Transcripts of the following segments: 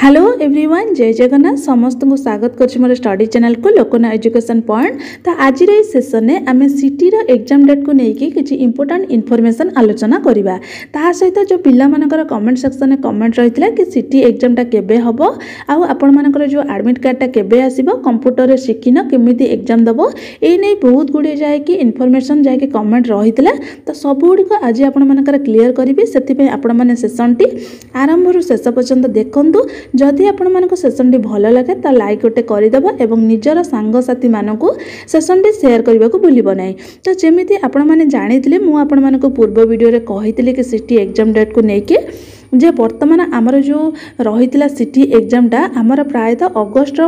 Hello everyone, जय जगन्नाथ। समस्त को स्वागत कर मोर स्टडी चैनल को लोकना एजुकेशन पॉइंट। तो आज सेसन में आम सिटी एग्जाम डेट को लेकिन किसी इंपोर्टाट इनफॉरमेशन आलोचना करवा। ता सहित जो पिला मानकर कमेंट सेक्शन में कमेंट रही है कि सिटी एग्जामटा केबे हम आपण मानकर जो एडमिट कार्डटा केबे आसीबो, कंप्यूटर रे शिखिन केमिति एग्जाम दबो, ए नहीं बहुत गुड़े जाए कि इनफॉरमेशन जाए कमेंट रही है। तो सब गुड़िक आज आपण मानकर क्लियर करी से आपण मैंने सेसन टी आरंभ शेष पर्यंत देखूँ। जदि आपण मानक सेसन टी भल लगे तो लाइक गोटे करदेव और निजर सांगसाथी मानक सेसन टी शेयर करने को भूल ना। तो जमी आपण मैंने जानी मुझे आपण मानक पूर्व वीडियो कही कि सिटी एग्जाम डेट को लेकिन जे वर्तमान आमर जो रही सिटी एग्जामटा आमर प्रायतः अगस्ट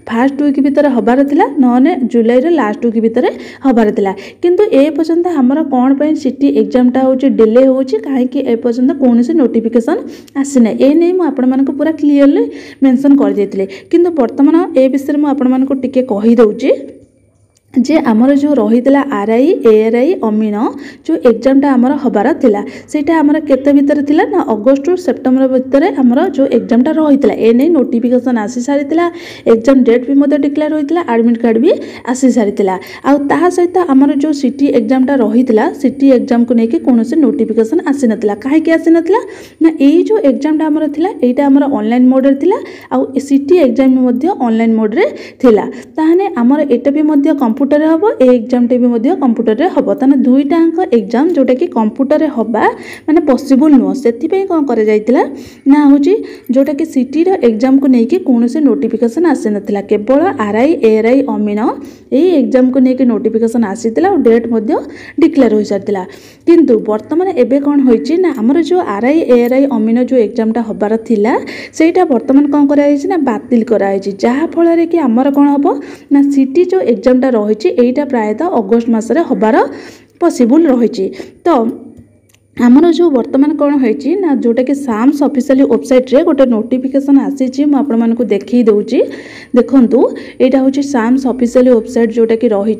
फास्ट वीक भितर हबार थिला, नहने जुलाई लास्ट वीक भितर हबार थिला। किंतु ए पर्यंत आमर कौन पे सिटी एग्जामटा होची डिले होची, कहीं ए पर्यंत कौन से नोटिफिकेशन आसीना। ए नहीं मु आपण मानक पूरा क्लियरली मेंशन कर देथिले। किंतु वर्तमान ए विषय मु आपण मानक टिके कहि दउची जे आमर जो रही आरआई एआरआई अमीन जो एग्जामटा आमर हबार थिला सेटा आमर केते भितर थिला ना अगस्त सेप्टेम्बर भितर आमर जो एग्जामटा रही ए नहीं नोटिफिकेशन आसी सारी, एग्जाम डेट भी मते डिक्लेयर होइतिला, एडमिट कार्ड भी आसी सारी आ ता सहित आमर जो सिटी एग्जामटा रही सिटी एग्जाम को लेकिन कौन से नोटिफिकेशन आसी नथिला। कहीं आसी नथिला ना ये जो एग्जामटा आमर थिला एटा आमर ऑनलाइन मोड रे थिला आ सिटी एग्जाम मध्य ऑनलाइन मोड रे थिला। ताहाने आमर एटा भी मध्य कंप्यूटर हम ए एग्जाम टे भी कंप्यूटर हम, ताने दुईटा एग्जाम जोटा कि कंप्यूटर हवा माने पॉसिबल नुह। से कौन कर जाइतिला ना हूँ जोटा कि सिटी एग्जाम को लेकिन कौन से नोटिफिकेशन आसी नथिला, केवल आरआई एआरआई अमीन ये एग्जाम को लेकिन नोटिफिकेशन आसीतिला और डेट मध्य डिक्लेयर हो सारितिला। किंतु वर्तमान एबे कौन होइछि ना आमर जो आरआई एआरआई अमीन जो एग्जामटा हबार थिला सेटा वर्तमान कौन कराइछि ना बातिल कराइछि, जहा फल कि आमर कौन हम ना सिटी जो एग्जामटा रही एटा प्रायतः अगस्त मासरे हबार पॉसिबल रही। तो आमर जो वर्तमान कौन होइछि ना जोटा कि साम्स ऑफिशियल वेबसाइट रे गोटे नोटिफिकेशन आसी मुझे देखी दउछि। देखंतु एटा होछि साम्स ऑफिशियल वेबसाइट जोटा कि रही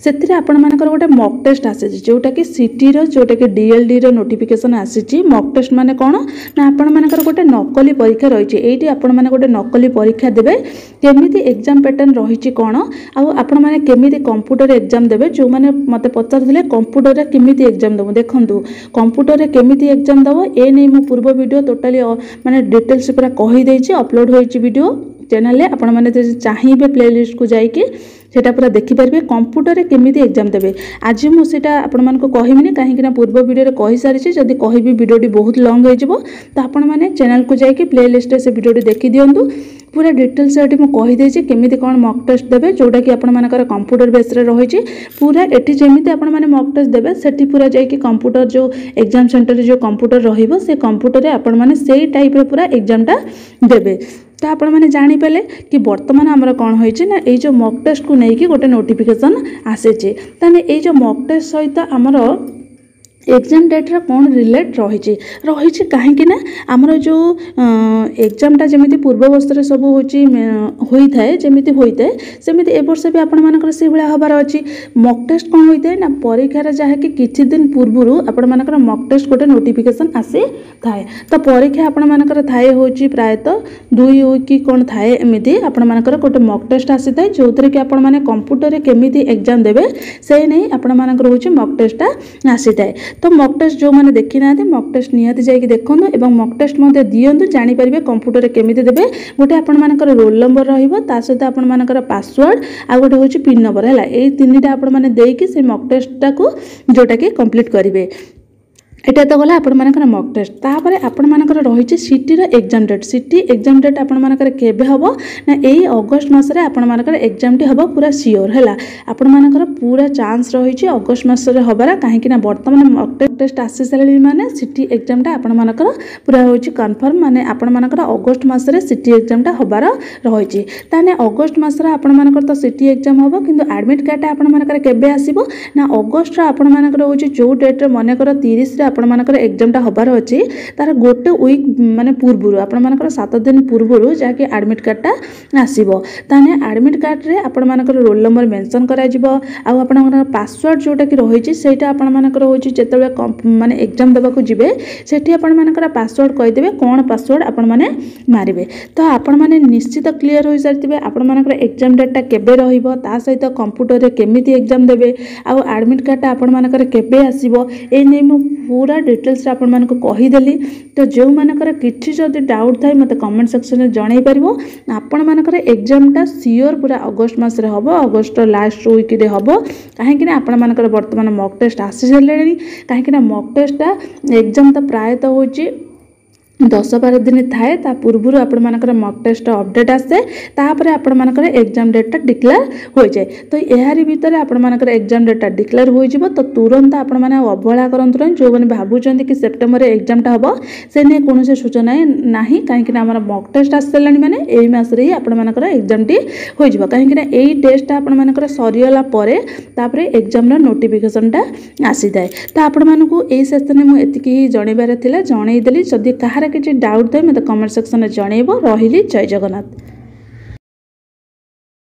से आपण मानकर गोटे मॉक टेस्ट आसी जोटा कि सिटी रो जोटा कि डीएलडी रो नोटिफिकेशन आसी। मॉक टेस्ट माने कौन ना आपण मानकर गोटे नकली परीक्षा रही एटी आपण माने गोटे नकली परीक्षा देबे, केमिति एग्जाम पैटर्न रही कौन आ आपण माने केमिति कंप्यूटर एग्जाम देबे। जो माने मते पचारथिले कंप्यूटर रे केमिति एग्जाम देबो, देखंतु कंप्यूटर रे केमिति एग्जाम दबो ए नहीं मु पूर्व वीडियो टोटाली माने डिटेल्स पूरा कहि देछि, अपलोड होइछि वीडियो चैनल ले। आपण माने चाहिए प्लेलिस्ट को जाइए सेटा पूरा देखिपारे कंप्यूटर रे केमिति एग्जाम देबे। आज मुझे आपण मानको कहिमिनी कहीं पूर्व वीडियो रे कहि सारिछि, जदि कहिबी वीडियोटी बहुत लॉन्ग हो जिवो तो आपण माने चैनल को जाइए प्लेलिस्ट से वीडियोटी देखि दियंतु। पूरा डिटेल्स ये मुझे कहीदे केमिति कौन मॉक टेस्ट देबे जोटा कि आपण मानकर कंप्यूटर बेस रे रही पूरा एटी जमी आपण माने मॉक टेस्ट देबे सेठी पूरा जाइए कंप्यूटर जो एग्जाम सेंटर रे जो कंप्यूटर रहिबो से कंप्यूटर रे आपण माने सेही टाइप रे पूरा एग्जामटा देबे। तो आपण मैंने जानीपारे कि वर्तमान आमर कौन होइछि ना ये जो मॉक टेस्ट को लेकिन गोटे नोटिफिकेशन आसे ताने ये जो मॉक टेस्ट सहित आमर एग्जाम डेट कौन रिलेट रही कहीं आमर जो एग्जामटा जमी पूर्व वर्ष सब होता है जमी होता है सेमती ए वर्ष भी आपण मानकर से भाया हबार अच्छी। मॉक टेस्ट कौन होता है ना परीक्षार जहाँकि किछि दिन पूर्व आपण मानकर मॉक टेस्ट गोटे नोटिफिकेशन आसी थाए। तो परीक्षा आपण मानकर थाए होची प्रायतः 2 वीक कौन थाए एमती आपण मानकर गोटे मॉक टेस्ट आसी थाए जो कि आपण माने कंप्यूटर रे केमिति एग्जाम देबे से नहीं आपण मानकर होची मॉक टेस्टटा आसी थाए। तो मॉक टेस्ट जो मैंने देखी ना मॉक टेस्ट निहाती जाइए देखूँ और मॉक टेस्ट मध्य दियंतु जानीपारे कंप्यूटर केमिति देबे। गोटे आपण मानकर रोल नंबर रहिबो ता सहित आपण मानकर पासवर्ड आ गोटे होची पिन नंबर है ए तीनटा आपण माने देकी से मॉक टेस्टटा को जोटा कि कंप्लीट करिवे। एटा तो गला आपण मानकर मॉक टेस्ट। तापर आपण मानकर रही city exam date. City exam date आपण मानकर केबे हबो ना एई अगस्त मासरे आपण मानकर एग्जाम टी हबो पूरा सियोर हैला। आपण मानकर पूरा चांस रही अगस्त मासरे हबारा कहीं ना वर्तमान मॉक टेस्ट आसी सारे माने सिटी एग्जामटा आपण मानकर पूरा होची कन्फर्म माने आपण मानकर अगस्त मासरे सिटी एग्जामटा हबार रही। ताने अगस्त मासरे आपण मानकर तो सिटी एग्जाम हबो किंतु एडमिट कार्डटा आपण मानकर केबे आसीबो ना अगस्त आपण मानकर होची जो डेट रे माने कर 30 रे ଆପଣମାନଙ୍କର ଏକ୍ଜାମଟା ହେବାର ଅଛି ତାର ଗୋଟେ ୱିକ୍ ମାନେ ପୂର୍ବରୁ ଆପଣମାନଙ୍କର 7 ଦିନ ପୂର୍ବରୁ ଯାହାକି ଆଡ଼ମିଟ୍ କାର୍ଡ଼ଟା ଆସିବ। ତାହେଲେ ଆଡ଼ମିଟ୍ କାର୍ଡ଼ରେ ଆପଣମାନଙ୍କର ରୋଲ୍ ନମ୍ବର ମେନସନ୍ କରାଯିବ ଆଉ ଆପଣଙ୍କର ପାସୱାର୍ଡ଼ ଯେଉଁଟାକି ରହିଛି ସେଇଟା ଆପଣମାନଙ୍କର ହେଉଛି ଯେତେବେଳେ ମାନେ ଏକ୍ଜାମ୍ ଦେବାକୁ ଯିବେ ସେଠି ଆପଣମାନଙ୍କର ପାସୱାର୍ଡ଼ କହିଦେବେ କ'ଣ ପାସୱାର୍ଡ଼ ଆପଣମାନେ ମାରିବେ। ତ ଆପଣମାନେ ନିଶ୍ଚିତ କ୍ଲିୟର ହୋଇସାରିଥିବେ ଆପଣମାନଙ୍କର ଏକ୍ଜାମ୍ ଡେଟ୍ଟା କେବେ ରହିବ, ତା ସହିତ କମ୍ପ୍ୟୁଟରରେ କେମିତି ଏକ୍ଜାମ୍ ଦେବେ ଆଉ ଆଡ଼ମିଟ୍ କାର୍ଡ଼ଟା ଆପଣମାନଙ୍କର କେବେ ଆସିବ ଏଇ ନେଇ ମୁଁ ପୁରା ଡିଟେଲ୍ସରେ ଆପଣମାନଙ୍କୁ କହିଦେଲି। ତ ଯେଉଁମାନଙ୍କର କିଛି ଯଦି ଡାଉଟ୍ ଥାଏ ମୋତେ କମେଣ୍ଟ ସେକ୍ସନରେ ଜଣାଇ ପାରିବ। ଆପଣମାନଙ୍କର ଏକ୍ଜାମ୍ଟା ସିଓର ପୁରା ଅଗଷ୍ଟ ମାସରେ ହେବ, ଅଗଷ୍ଟର ଲାଷ୍ଟ ୱିକ୍ରେ ହେବ। କାହିଁକିନା ଆପଣମାନଙ୍କର ବର୍ତ୍ତମାନ ମକ୍ ଟେଷ୍ଟ ଆସି ସାରିଲାଣି। କାହିଁକିନା ମକ୍ ଟେଷ୍ଟଟା ଏକ୍ଜାମ୍ ତ ପ୍ରାୟତଃ ହେଉଛି 10-12 ଦିନ ଥାଏ, ତା ପୂର୍ବରୁ ଆପଣମାନଙ୍କର ମକ୍ ଟେଷ୍ଟର ଅପଡେଟ୍ ଆସେ, ତାପରେ ଆପଣମାନଙ୍କର ଏକ୍ଜାମ୍ ଡେଟ୍ଟା ଡିକ୍ଲେୟାର ହୋଇଯାଏ। ତ ଏହାରି ଭିତରେ ଆପଣମାନଙ୍କର ଏକ୍ଜାମ୍ ଡେଟ୍ଟା ଡିକ୍ଲେୟାର ହୋଇଯିବ। ତ ତୁରନ୍ତ ଆପଣମାନେ ଆଉ ଅବହେଳା କରନ୍ତୁ ନାହିଁ। ଯେଉଁମାନେ ଭାବୁଛନ୍ତି କି ସେପ୍ଟେମ୍ବରରେ ଏକ୍ଜାମ୍ଟା ହେବ ସେ ନେଇ କୌଣସି ସୂଚନା ନାହିଁ, କାହିଁକିନା ଆମର ମକ୍ ଟେଷ୍ଟ ଆସିସାରିଲାଣି ମାନେ ଏଇ ମାସରେ ହିଁ ଆପଣମାନଙ୍କର ଏକ୍ଜାମ୍ଟି ହୋଇଯିବ। କାହିଁକିନା ଏଇ ଟେଷ୍ଟଟା ଆପଣମାନଙ୍କର ସରିଗଲା ପରେ ତାପରେ ଏକ୍ଜାମ୍ର ନୋଟିଫିକେସନ୍ଟା ଆସିଥାଏ। ତ ଆପଣମାନଙ୍କୁ ଏଇ ସେସନରେ ମୁଁ ଏତିକି ହିଁ ଜଣାଇବାର ଥିଲା, ଜଣାଇଦେଲି। ଯଦି କାହାର କିଛି ଡାଉଟ୍ ଥାଏ ମୋତେ କମେଣ୍ଟ ସେକ୍ସନରେ ଜଣାଇବ। ରହିଲି, ଜୟ ଜଗନ୍ନାଥ।